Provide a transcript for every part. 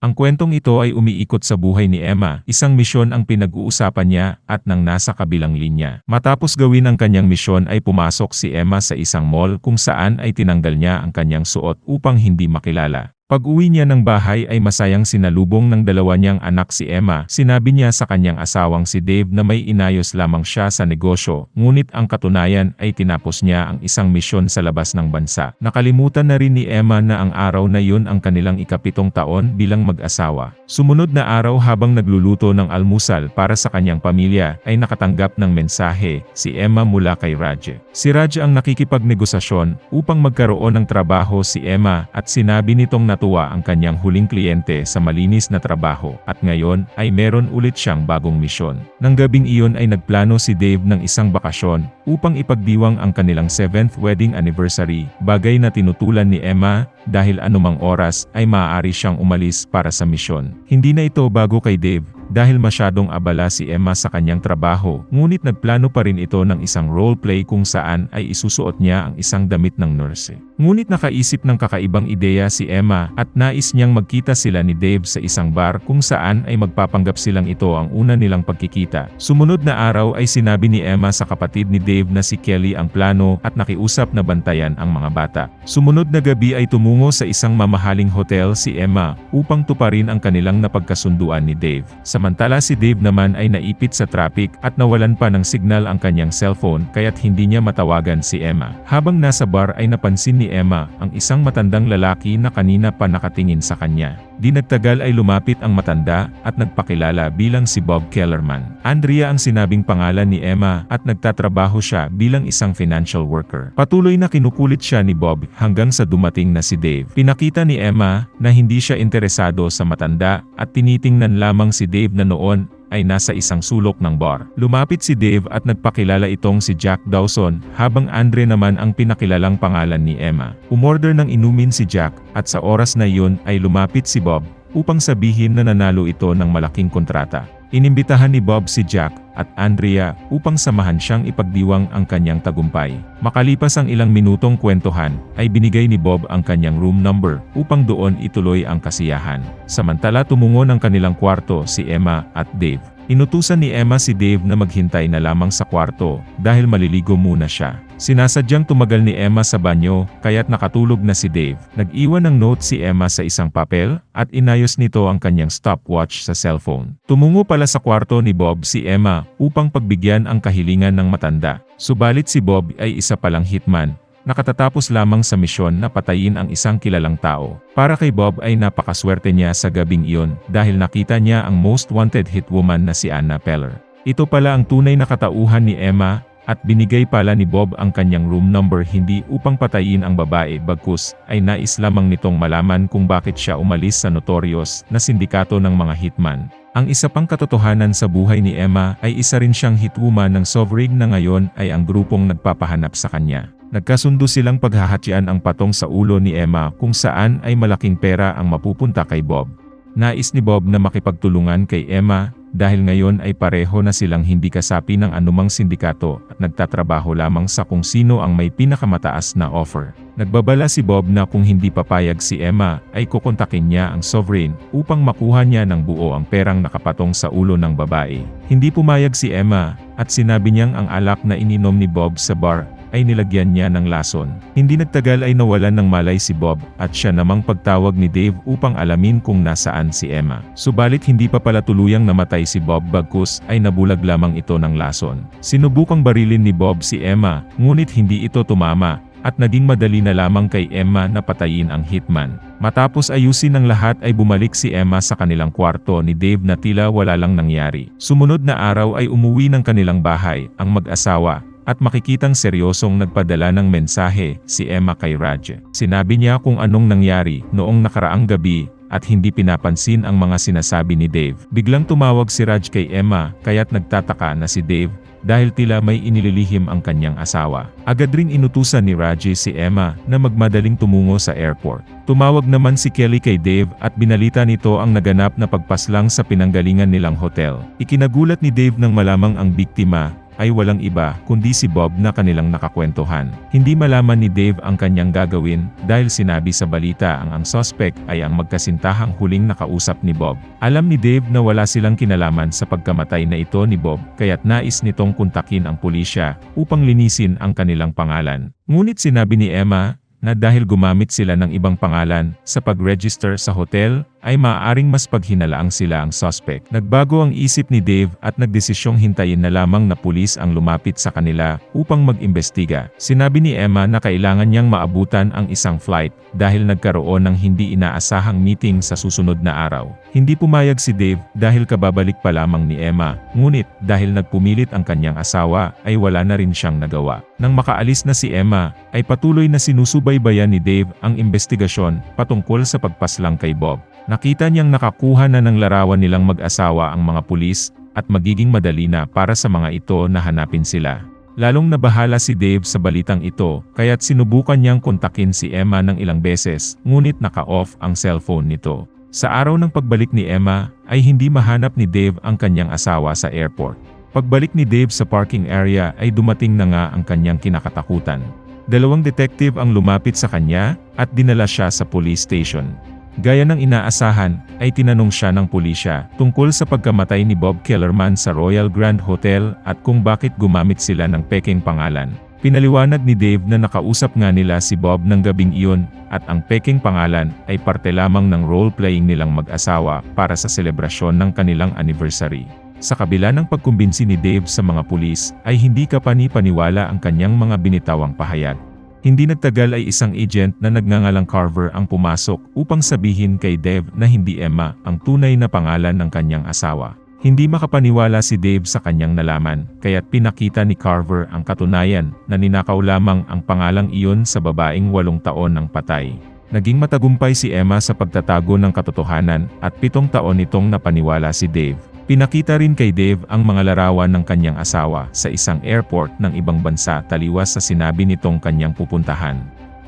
Ang kwentong ito ay umiikot sa buhay ni Emma, isang misyon ang pinag-uusapan niya at nang nasa kabilang linya. Matapos gawin ang kanyang misyon ay pumasok si Emma sa isang mall kung saan ay tinanggal niya ang kanyang suot upang hindi makilala. Pag-uwi niya ng bahay ay masayang sinalubong ng dalawa niyang anak si Emma. Sinabi niya sa kanyang asawang si Dave na may inayos lamang siya sa negosyo, ngunit ang katunayan ay tinapos niya ang isang misyon sa labas ng bansa. Nakalimutan na rin ni Emma na ang araw na yun ang kanilang ika-7 taon bilang mag-asawa. Sumunod na araw habang nagluluto ng almusal para sa kanyang pamilya ay nakatanggap ng mensahe si Emma mula kay Raj. Si Raj ang nakikipagnegosasyon upang magkaroon ng trabaho si Emma at sinabi nitong natuwa ang kanyang huling kliyente sa malinis na trabaho at ngayon ay meron ulit siyang bagong misyon. Nang gabing iyon ay nagplano si Dave ng isang bakasyon upang ipagdiwang ang kanilang 7th wedding anniversary, bagay na tinutulan ni Emma dahil anumang oras ay maaari siyang umalis para sa misyon. Hindi na ito bago kay Dave dahil masyadong abala si Emma sa kanyang trabaho, ngunit nagplano pa rin ito ng isang roleplay kung saan ay isusuot niya ang isang damit ng nurse. Ngunit nakaisip ng kakaibang ideya si Emma at nais niyang magkita sila ni Dave sa isang bar kung saan ay magpapanggap silang ito ang una nilang pagkikita. Sumunod na araw ay sinabi ni Emma sa kapatid ni Dave na si Kelly ang plano at nakiusap na bantayan ang mga bata. Sumunod na gabi ay tumungo sa isang mamahaling hotel si Emma upang tuparin ang kanilang napagkasunduan ni Dave. Samantala si Dave naman ay naipit sa traffic at nawalan pa ng signal ang kanyang cellphone kaya't hindi niya matawagan si Emma. Habang nasa bar ay napansin ni Emma ang isang matandang lalaki na kanina pa nakatingin sa kanya. Di nagtagal ay lumapit ang matanda at nagpakilala bilang si Bob Kellerman. Andrea ang sinabing pangalan ni Emma at nagtatrabaho siya bilang isang financial worker. Patuloy na kinukulit siya ni Bob hanggang sa dumating na si Dave. Pinakita ni Emma na hindi siya interesado sa matanda at tinitingnan lamang si Dave na noon ay nasa isang sulok ng bar. Lumapit si Dave at nagpakilala itong si Jack Dawson, habang Andre naman ang pinakilalang pangalan ni Emma. Umorder ng inumin si Jack at sa oras na iyon ay lumapit si Bob upang sabihin na nanalo ito ng malaking kontrata. Inimbitahan ni Bob si Jack at Andrea upang samahan siyang ipagdiwang ang kanyang tagumpay. Makalipas ang ilang minutong kwentuhan, ay binigay ni Bob ang kanyang room number upang doon ituloy ang kasiyahan. Samantala tumungo ng kanilang kwarto si Emma at Dave. Inutusan ni Emma si Dave na maghintay na lamang sa kwarto dahil maliligo muna siya. Sinasadyang tumagal ni Emma sa banyo kaya't nakatulog na si Dave. Nag-iwan ng note si Emma sa isang papel at inayos nito ang kanyang stopwatch sa cellphone. Tumungo pala sa kwarto ni Bob si Emma upang pagbigyan ang kahilingan ng matanda. Subalit si Bob ay isa palang hitman. Nakatatapos lamang sa misyon na patayin ang isang kilalang tao. Para kay Bob ay napakaswerte niya sa gabing iyon dahil nakita niya ang most wanted hitwoman na si Anna Peller. Ito pala ang tunay na katauhan ni Emma at binigay pala ni Bob ang kanyang room number hindi upang patayin ang babae bagkus ay nais lamang nitong malaman kung bakit siya umalis sa notorious na sindikato ng mga hitman. Ang isa pang katotohanan sa buhay ni Emma ay isa rin siyang hitwoman ng Sovereign na ngayon ay ang grupong nagpapahanap sa kanya. Nagkasundo silang paghahatsyan ang patong sa ulo ni Emma kung saan ay malaking pera ang mapupunta kay Bob. Nais ni Bob na makipagtulungan kay Emma dahil ngayon ay pareho na silang hindi kasapi ng anumang sindikato at nagtatrabaho lamang sa kung sino ang may pinakamataas na offer. Nagbabala si Bob na kung hindi papayag si Emma ay kukontakin niya ang Sovereign upang makuha niya ng buo ang perang nakapatong sa ulo ng babae. Hindi pumayag si Emma at sinabi niyang ang alak na ininom ni Bob sa bar ay nilagyan niya ng lason. Hindi nagtagal ay nawalan ng malay si Bob at siya namang pagtawag ni Dave upang alamin kung nasaan si Emma. Subalit hindi pa pala tuluyang namatay si Bob bagkus ay nabulag lamang ito ng lason. Sinubukang barilin ni Bob si Emma, ngunit hindi ito tumama at naging madali na lamang kay Emma na patayin ang hitman. Matapos ayusin ang lahat ay bumalik si Emma sa kanilang kwarto ni Dave na tila wala lang nangyari. Sumunod na araw ay umuwi ng kanilang bahay ang mag-asawa at makikitang seryosong nagpadala ng mensahe si Emma kay Raj. Sinabi niya kung anong nangyari noong nakaraang gabi at hindi pinapansin ang mga sinasabi ni Dave. Biglang tumawag si Raj kay Emma kaya't nagtataka na si Dave dahil tila may inililihim ang kanyang asawa. Agad ring inutusan ni Raj si Emma na magmadaling tumungo sa airport. Tumawag naman si Kelly kay Dave at binalita nito ang naganap na pagpaslang sa pinanggalingan nilang hotel. Ikinagulat ni Dave nang malamang ang biktima ay walang iba kundi si Bob na kanilang nakakwentuhan. Hindi malaman ni Dave ang kanyang gagawin dahil sinabi sa balita ang suspect ay ang magkasintahang huling nakausap ni Bob. Alam ni Dave na wala silang kinalaman sa pagkamatay na ito ni Bob kaya't nais nitong kontakin ang pulisya upang linisin ang kanilang pangalan. Ngunit sinabi ni Emma na dahil gumamit sila ng ibang pangalan sa pag-register sa hotel, ay maaaring mas paghinalaang sila ang suspect. Nagbago ang isip ni Dave at nagdesisyong hintayin na lamang na pulis ang lumapit sa kanila upang mag-imbestiga. Sinabi ni Emma na kailangan niyang maabutan ang isang flight dahil nagkaroon ng hindi inaasahang meeting sa susunod na araw. Hindi pumayag si Dave dahil kababalik pa lamang ni Emma, ngunit dahil nagpumilit ang kanyang asawa ay wala na rin siyang nagawa. Nang makaalis na si Emma, ay patuloy na sinusubaybayan ni Dave ang investigasyon patungkol sa pagpaslang kay Bob. Nakita niyang nakakuha na ng larawan nilang mag-asawa ang mga pulis at magiging madali na para sa mga ito na hanapin sila. Lalong nabahala si Dave sa balitang ito kaya't sinubukan niyang kontakin si Emma ng ilang beses ngunit naka-off ang cellphone nito. Sa araw ng pagbalik ni Emma ay hindi mahanap ni Dave ang kanyang asawa sa airport. Pagbalik ni Dave sa parking area ay dumating na nga ang kanyang kinakatakutan. 2 detective ang lumapit sa kanya at dinala siya sa police station. Gaya ng inaasahan, ay tinanong siya ng pulisya tungkol sa pagkamatay ni Bob Kellerman sa Royal Grand Hotel at kung bakit gumamit sila ng pekeng pangalan. Pinaliwanag ni Dave na nakausap nga nila si Bob ng gabing iyon at ang pekeng pangalan ay parte lamang ng role-playing nilang mag-asawa para sa selebrasyon ng kanilang anniversary. Sa kabila ng pagkumbinsi ni Dave sa mga pulis, ay hindi kapani-paniwala ang kanyang mga binitawang pahayag. Hindi nagtagal ay isang agent na nagngangalang Carver ang pumasok upang sabihin kay Dave na hindi Emma ang tunay na pangalan ng kanyang asawa. Hindi makapaniwala si Dave sa kanyang nalaman, kaya't pinakita ni Carver ang katunayan na ninakaw lamang ang pangalang iyon sa babaeng 8 taon ng patay. Naging matagumpay si Emma sa pagtatago ng katotohanan at 7 taon nitong napaniwala si Dave. Pinakita rin kay Dave ang mga larawan ng kanyang asawa sa isang airport ng ibang bansa taliwas sa sinabi nitong kanyang pupuntahan.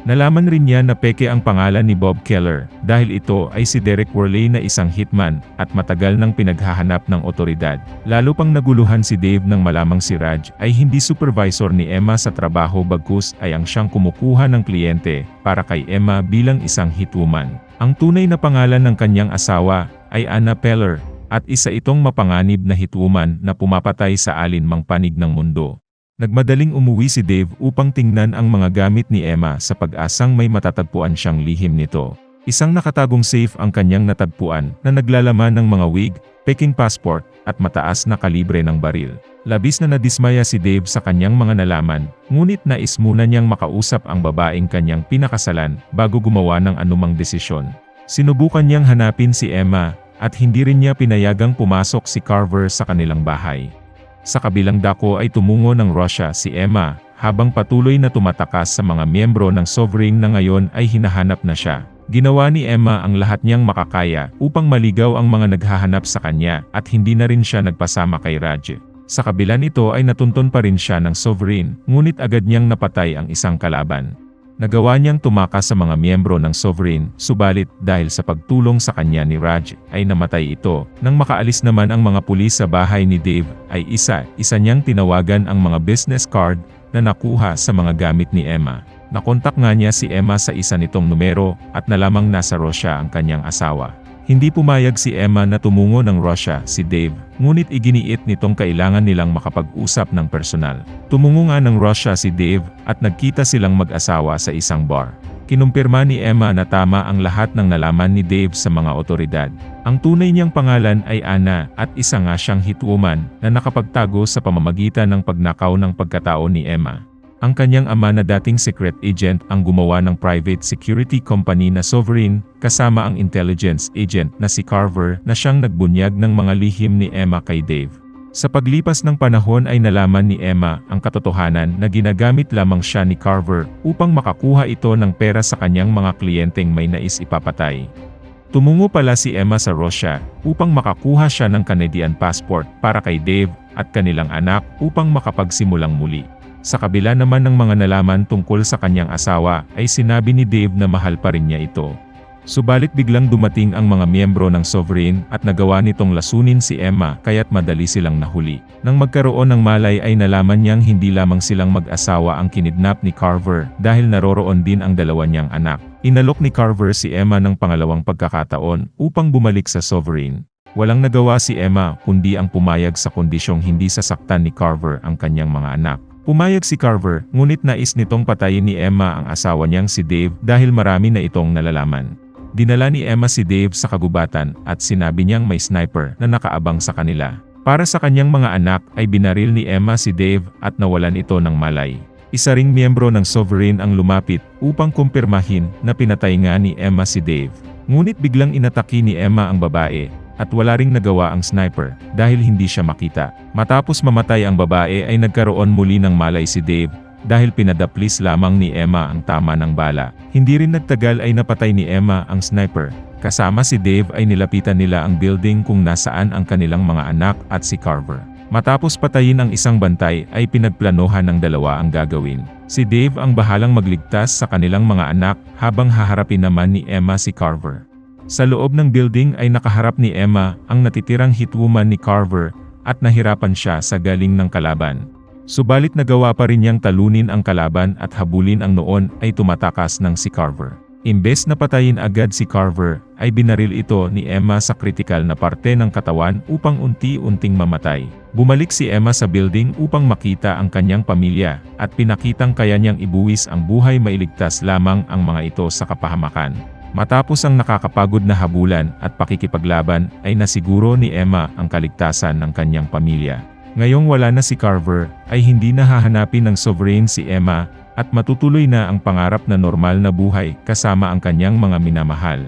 Nalaman rin niya na peke ang pangalan ni Bob Keller dahil ito ay si Derek Worley na isang hitman at matagal nang pinaghahanap ng otoridad. Lalo pang naguluhan si Dave nang malamang si Raj ay hindi supervisor ni Emma sa trabaho bagkus ay ang siyang kumukuha ng kliyente para kay Emma bilang isang hitwoman. Ang tunay na pangalan ng kanyang asawa ay Anna Peller, at isa itong mapanganib na hitwoman na pumapatay sa alinmang panig ng mundo. Nagmadaling umuwi si Dave upang tingnan ang mga gamit ni Emma sa pag-asang may matatagpuan siyang lihim nito. Isang nakatagong safe ang kanyang natagpuan na naglalaman ng mga wig, peking passport, at mataas na kalibre ng baril. Labis na nadismaya si Dave sa kanyang mga nalaman, ngunit nais muna niyang makausap ang babaeng kanyang pinakasalan bago gumawa ng anumang desisyon. Sinubukan niyang hanapin si Emma, at hindi rin niya pinayagang pumasok si Carver sa kanilang bahay. Sa kabilang dako ay tumungo ng Russia si Emma, habang patuloy na tumatakas sa mga miyembro ng Sovereign na ngayon ay hinahanap na siya. Ginawa ni Emma ang lahat niyang makakaya upang maligaw ang mga naghahanap sa kanya at hindi na rin siya nagpasama kay Raj. Sa kabila nito ay natunton pa rin siya ng Sovereign, ngunit agad niyang napatay ang isang kalaban. Nagawa niyang tumakas sa mga miyembro ng Sovereign, subalit dahil sa pagtulong sa kanya ni Raj, ay namatay ito. Nang makaalis naman ang mga pulis sa bahay ni Dave, ay isa-isa niyang tinawagan ang mga business card na nakuha sa mga gamit ni Emma. Nakontak nga niya si Emma sa isa nitong numero at nalamang nasa Russia ang kanyang asawa. Hindi pumayag si Emma na tumungo ng Russia si Dave, ngunit iginiit nitong kailangan nilang makapag-usap ng personal. Tumungo nga ng Russia si Dave at nagkita silang mag-asawa sa isang bar. Kinumpirma ni Emma na tama ang lahat ng nalaman ni Dave sa mga otoridad. Ang tunay niyang pangalan ay Anna at isa nga siyang hitwoman na nakapagtago sa pamamagitan ng pagnakaw ng pagkatao ni Emma. Ang kanyang ama na dating secret agent ang gumawa ng private security company na Sovereign, kasama ang intelligence agent na si Carver na siyang nagbunyag ng mga lihim ni Emma kay Dave. Sa paglipas ng panahon ay nalaman ni Emma ang katotohanan na ginagamit lamang siya ni Carver upang makakuha ito ng pera sa kanyang mga kliyenteng may nais ipapatay. Tumungo pala si Emma sa Russia upang makakuha siya ng Canadian passport para kay Dave at kanilang anak upang makapagsimulang muli. Sa kabila naman ng mga nalaman tungkol sa kanyang asawa, ay sinabi ni Dave na mahal pa rin niya ito. Subalit biglang dumating ang mga miyembro ng Sovereign at nagawa nitong lasunin si Emma kaya't madali silang nahuli. Nang magkaroon ng malay ay nalaman niyang hindi lamang silang mag-asawa ang kinidnap ni Carver dahil naroroon din ang dalawa niyang anak. Inalok ni Carver si Emma ng pangalawang pagkakataon upang bumalik sa Sovereign. Walang nagawa si Emma kundi ang pumayag sa kondisyong hindi sasaktan ni Carver ang kanyang mga anak. Pumayag si Carver, ngunit nais nitong patayin ni Emma ang asawa niyang si Dave dahil marami na itong nalalaman. Dinala ni Emma si Dave sa kagubatan at sinabi niyang may sniper na nakaabang sa kanila. Para sa kanyang mga anak ay binaril ni Emma si Dave at nawalan ito ng malay. Isa ring miyembro ng Sovereign ang lumapit upang kumpirmahin na pinatay nga ni Emma si Dave. Ngunit biglang inatake ni Emma ang babae at wala ring nagawa ang sniper dahil hindi siya makita. Matapos mamatay ang babae ay nagkaroon muli ng malay si Dave dahil pinadaplis lamang ni Emma ang tama ng bala. Hindi rin nagtagal ay napatay ni Emma ang sniper. Kasama si Dave ay nilapitan nila ang building kung nasaan ang kanilang mga anak at si Carver. Matapos patayin ang isang bantay ay pinagplanuhan ng dalawa ang gagawin. Si Dave ang bahalang magligtas sa kanilang mga anak habang haharapin naman ni Emma si Carver. Sa loob ng building ay nakaharap ni Emma ang natitirang hitwoman ni Carver at nahirapan siya sa galing ng kalaban. Subalit nagawa pa rin niyang talunin ang kalaban at habulin ang noon ay tumatakas ng si Carver. Imbes na patayin agad si Carver, ay binaril ito ni Emma sa kritikal na parte ng katawan upang unti-unting mamatay. Bumalik si Emma sa building upang makita ang kanyang pamilya at pinakitang kaya niyang ibuwis ang buhay mailigtas lamang ang mga ito sa kapahamakan. Matapos ang nakakapagod na habulan at pakikipaglaban ay nasiguro ni Emma ang kaligtasan ng kanyang pamilya. Ngayong wala na si Carver, ay hindi na hahanapin ng Sovereign si Emma, at matutuloy na ang pangarap na normal na buhay kasama ang kanyang mga minamahal.